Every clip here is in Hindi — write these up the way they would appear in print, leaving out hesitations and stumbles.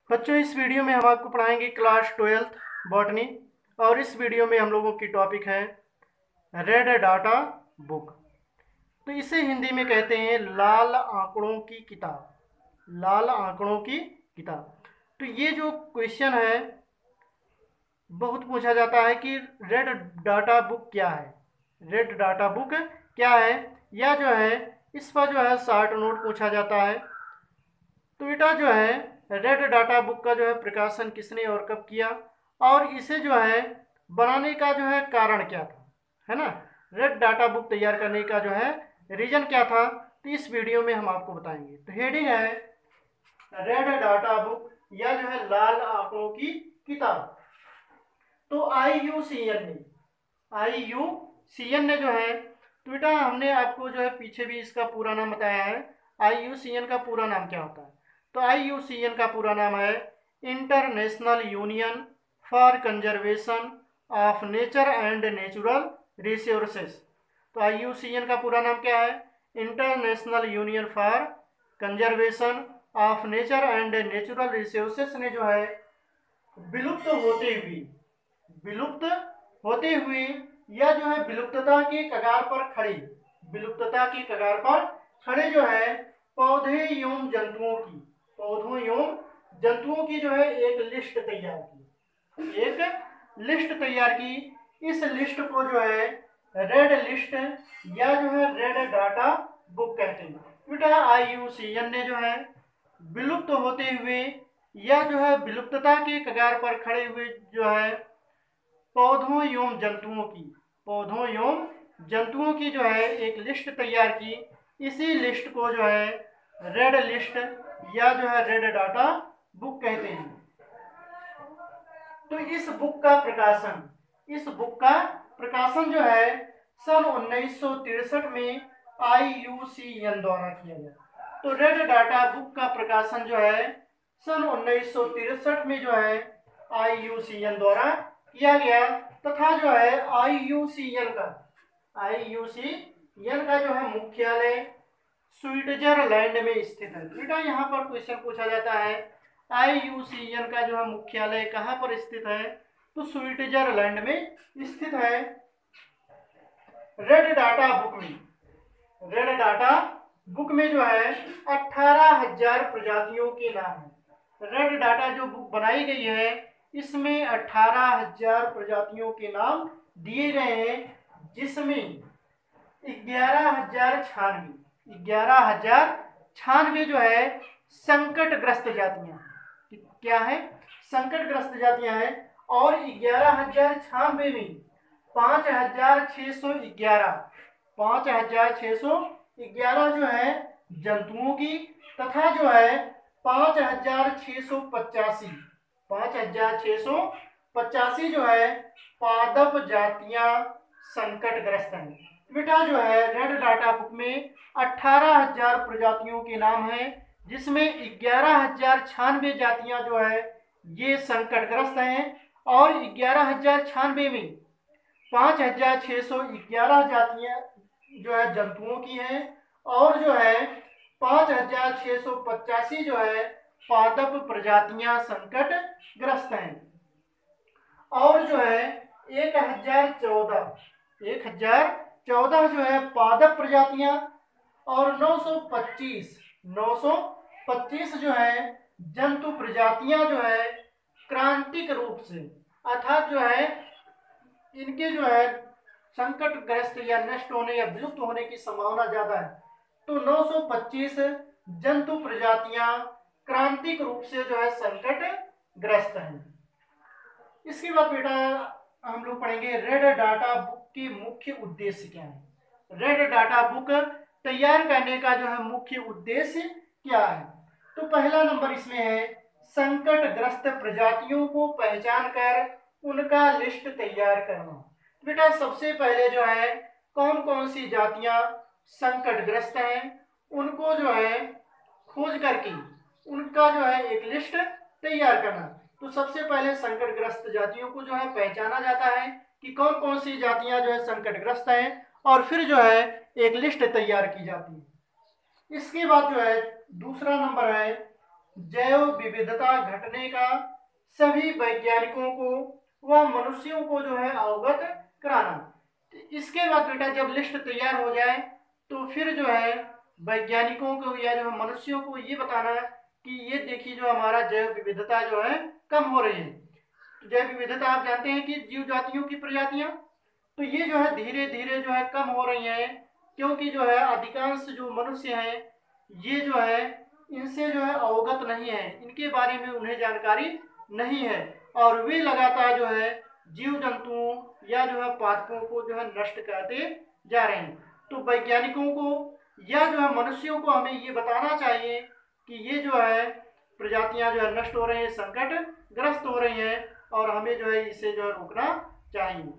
बच्चों, इस वीडियो में हम आपको पढ़ाएंगे क्लास 12th बॉटनी। और इस वीडियो में हम लोगों की टॉपिक है रेड डाटा बुक। तो इसे हिंदी में कहते हैं लाल आंकड़ों की किताब। लाल आंकड़ों की किताब। तो ये जो क्वेश्चन है बहुत पूछा जाता है कि रेड डाटा बुक क्या है। रेड डाटा बुक क्या है, या जो है इस पर जो है शॉर्ट नोट पूछा जाता है। तो बेटा जो है रेड डाटा बुक का जो है प्रकाशन किसने और कब किया, और इसे जो है बनाने का जो है कारण क्या था, है ना। रेड डाटा बुक तैयार करने का जो है रीजन क्या था, तो इस वीडियो में हम आपको बताएंगे। तो हेडिंग है रेड डाटा बुक, या जो है लाल आंकड़ों की किताब। तो आई यू सी एन ने जो है, तो बेटा हमने आपको जो है पीछे भी इसका पूरा नाम बताया है। IUCN का पूरा नाम क्या होता है, तो IUCN का पूरा नाम है international union for conservation of nature and natural resources. तो IUCN का पूरा नाम क्या है, international union for conservation of nature and natural resources ने जो है विलुप्त होते हुए विलुप्त होते हुए या जो है विलुप्तता के कगार पर खड़े, विलुप्तता के कगार पर खड़े जो है पौधे एवं जंतुओं की, पौधों एवं जंतुओं की जो है एक लिस्ट तैयार की, एक लिस्ट तैयार की। इस लिस्ट को जो है रेड लिस्ट या जो है रेड डाटा बुक कहते हैं। बेटा IUCN ने जो है विलुप्त होते हुए या जो है विलुप्तता के कगार पर खड़े हुए जो है पौधों एवं जंतुओं की, पौधों एवं जंतुओं की जो है एक लिस्ट तैयार की। इसी लिस्ट को जो है रेड लिस्ट या जो है रेड डाटा बुक कहते हैं। तो इस बुक का प्रकाशन जो है सन 1963 में IUCN द्वारा किया गया। तो रेड डाटा बुक का प्रकाशन जो है सन 1963 में जो है IUCN द्वारा किया गया, तथा जो है IUCN का जो है मुख्यालय स्विट्जरलैंड में स्थित है। बेटा यहाँ पर क्वेश्चन पूछा जाता है IUCN का जो है मुख्यालय कहाँ पर स्थित है, तो स्विट्जरलैंड में स्थित है। रेड डाटा बुक में जो है 18,000 प्रजातियों के नाम है। रेड डाटा जो बुक बनाई गई है इसमें 18,000 प्रजातियों के नाम दिए गए हैं, जिसमें 11,096 जो है संकटग्रस्त जातियां, क्या है, संकटग्रस्त जातियां हैं। और 11,096 में 5,611 जो है जंतुओं की, तथा जो है 5,685 जो है पादप जातियां संकटग्रस्त हैं। बेटा जो है रेड डाटा बुक में 18,000 प्रजातियों के नाम हैं, जिसमें 11,096 जातियां जो है ये संकटग्रस्त हैं, और 11,096 में 5,611 जातियां जो है जंतुओं की हैं, और जो है 5,685 जो है पादप प्रजातियां संकटग्रस्त हैं। और जो है 1,014 जो है पादप प्रजातियां, और 925 जो है जंतु प्रजातियां जो है क्रांतिक रूप से, अर्थात जो है इनके जो है संकटग्रस्त या नष्ट होने या विलुप्त होने की संभावना ज्यादा है। तो 925 जंतु प्रजातियां क्रांतिक रूप से जो है संकटग्रस्त हैं। इसके बाद बेटा हम लोग पढ़ेंगे रेड डाटा बुक के मुख्य उद्देश्य क्या है। रेड डाटा बुक तैयार करने का जो है मुख्य उद्देश्य क्या है, तो पहला नंबर इसमें है संकटग्रस्त प्रजातियों को पहचान कर उनका लिस्ट तैयार करना। बेटा सबसे पहले जो है कौन कौन सी जातियां संकटग्रस्त हैं उनको जो है खोज करके उनका जो है एक लिस्ट तैयार करना। तो सबसे पहले संकटग्रस्त जातियों को जो है पहचाना जाता है कि कौन कौन सी जातियां जो है संकटग्रस्त हैं, और फिर जो है एक लिस्ट तैयार की जाती है। इसके बाद जो है दूसरा नंबर है जैव विविधता घटने का सभी वैज्ञानिकों को व मनुष्यों को जो है अवगत कराना। इसके बाद बेटा जब लिस्ट तैयार हो जाए तो फिर जो है वैज्ञानिकों को या जो है मनुष्यों को ये बताना कि ये देखिए जो हमारा जैव विविधता जो है कम हो रही है। तो जैव विविधता आप जानते हैं कि जीव जातियों की प्रजातियां, तो ये जो है धीरे धीरे जो है कम हो रही हैं, क्योंकि जो है अधिकांश जो मनुष्य हैं ये जो है इनसे जो है अवगत नहीं है, इनके बारे में उन्हें जानकारी नहीं है, और वे लगातार जो है जीव जंतुओं या जो है पादपों को जो है नष्ट करते जा रहे हैं। तो वैज्ञानिकों को या जो है मनुष्यों को हमें ये बताना चाहिए कि ये जो है प्रजातियां जो है नष्ट हो रही हैं, संकट ग्रस्त हो रही हैं, और हमें जो है इसे जो है रोकना चाहिए।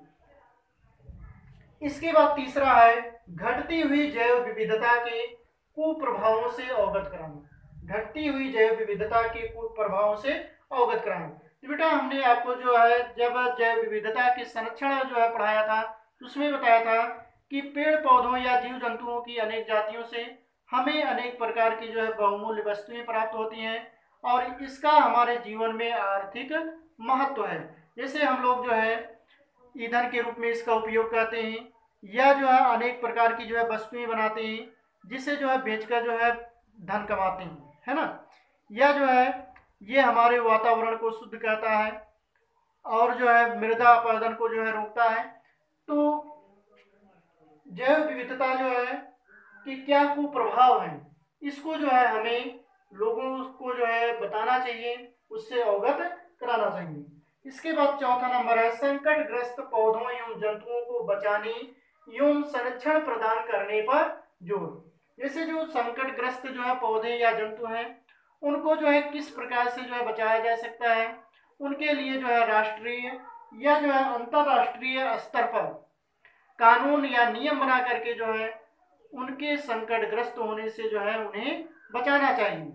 इसके बाद तीसरा है घटती हुई जैव विविधता के कुप्रभावों से अवगत कराना। घटती हुई जैव विविधता के कुप्रभावों से अवगत कराना। तो बेटा हमने आपको जो है जब जैव विविधता के संरक्षण जो है पढ़ाया था, उसमें बताया था कि पेड़ पौधों या जीव जंतुओं की अनेक जातियों से हमें अनेक प्रकार की जो है बहुमूल्य वस्तुएं प्राप्त होती हैं, और इसका हमारे जीवन में आर्थिक महत्व है। जैसे हम लोग जो है ईंधन के रूप में इसका उपयोग करते हैं, या जो है अनेक प्रकार की जो है वस्तुएं बनाते हैं जिसे जो है बेचकर जो है धन कमाते हैं, है ना। या जो है ये हमारे वातावरण को शुद्ध करता है और जो है मृदा अपरदन को जो है रोकता है। तो जैव विविधता जो है कि क्या कुप्रभाव है, इसको जो है हमें लोगों को जो है बताना चाहिए, उससे अवगत कराना चाहिए। इसके बाद चौथा नंबर है संकटग्रस्त पौधों एवं जंतुओं को बचाने एवं संरक्षण प्रदान करने पर जोर। जैसे जो संकटग्रस्त जो है पौधे या जंतु हैं उनको जो है किस प्रकार से जो है बचाया जा सकता है, उनके लिए जो है राष्ट्रीय या जो है अंतरराष्ट्रीय स्तर पर कानून या नियम बना करके जो है उनके संकटग्रस्त होने से जो है उन्हें बचाना चाहिए।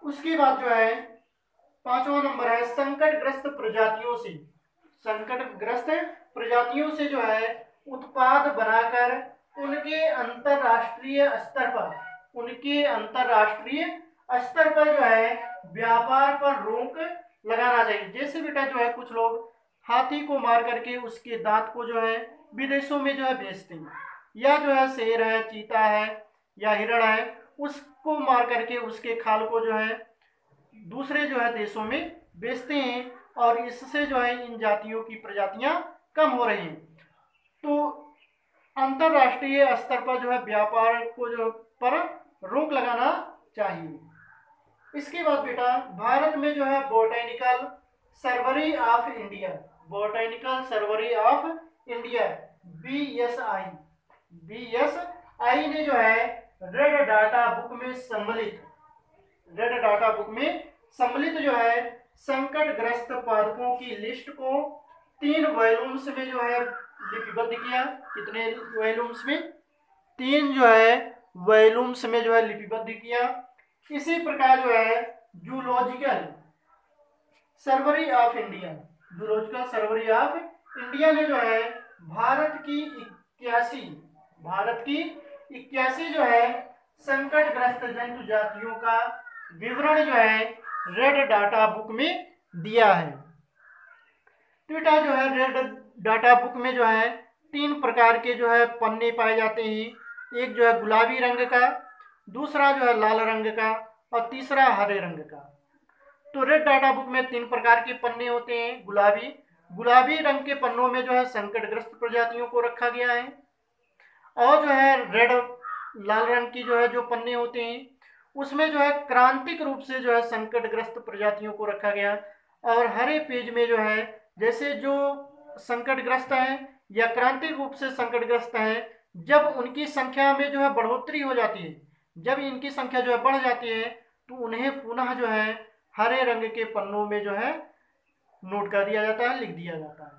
उसके बाद जो है पांचवा नंबर है संकटग्रस्त प्रजातियों से, संकटग्रस्त प्रजातियों से जो है उत्पाद बनाकर उनके अंतरराष्ट्रीय स्तर पर, उनके अंतरराष्ट्रीय स्तर पर जो है व्यापार पर रोक लगाना चाहिए। जैसे बेटा जो है कुछ लोग हाथी को मार करके उसके दांत को जो है विदेशों में जो है बेचते हैं, या जो है शेर है, चीता है या हिरण है, उसको मार करके उसके खाल को जो है दूसरे जो है देशों में बेचते हैं, और इससे जो है इन जातियों की प्रजातियां कम हो रही हैं। तो अंतरराष्ट्रीय स्तर पर जो है व्यापार को जो पर रोक लगाना चाहिए। इसके बाद बेटा भारत में जो है botanical Sharvari of India, botanical Sharvari of India BSI, BSI ने जो है रेड डाटा बुक में सम्मिलित, रेड डाटा बुक में सम्मिलित जो है संकटग्रस्त पादपों की लिस्ट को 3 वॉल्यूम्स में जो है लिपिबद्ध किया। कितने वॉल्यूम्स में? 3 जो है वॉल्यूम्स में जो है लिपिबद्ध किया। इसी प्रकार जो है zoological Sharvari of India, zoological Sharvari of India ने जो है भारत की 81 जो है संकटग्रस्त जंतु जातियों का विवरण जो है रेड डाटा बुक में दिया है। तो बेटा जो है रेड डाटा बुक में जो है 3 प्रकार के जो है पन्ने पाए जाते हैं, एक जो है गुलाबी रंग का, दूसरा जो है लाल रंग का, और तीसरा हरे रंग का। तो रेड डाटा बुक में 3 प्रकार के पन्ने होते हैं। गुलाबी रंग के पन्नों में जो है संकटग्रस्त प्रजातियों को रखा गया है, और जो है रेड लाल रंग की जो है जो पन्ने होते हैं उसमें जो है क्रांतिक रूप से जो है संकटग्रस्त प्रजातियों को रखा गया। और हरे पेज में जो है जैसे जो संकटग्रस्त हैं या क्रांतिक रूप से संकटग्रस्त हैं, जब उनकी संख्या में जो है बढ़ोतरी हो जाती है, जब इनकी संख्या जो है बढ़ जाती है, तो उन्हें पुनः जो है हरे रंग के पन्नों में जो है नोट कर दिया जाता है, लिख दिया जाता है।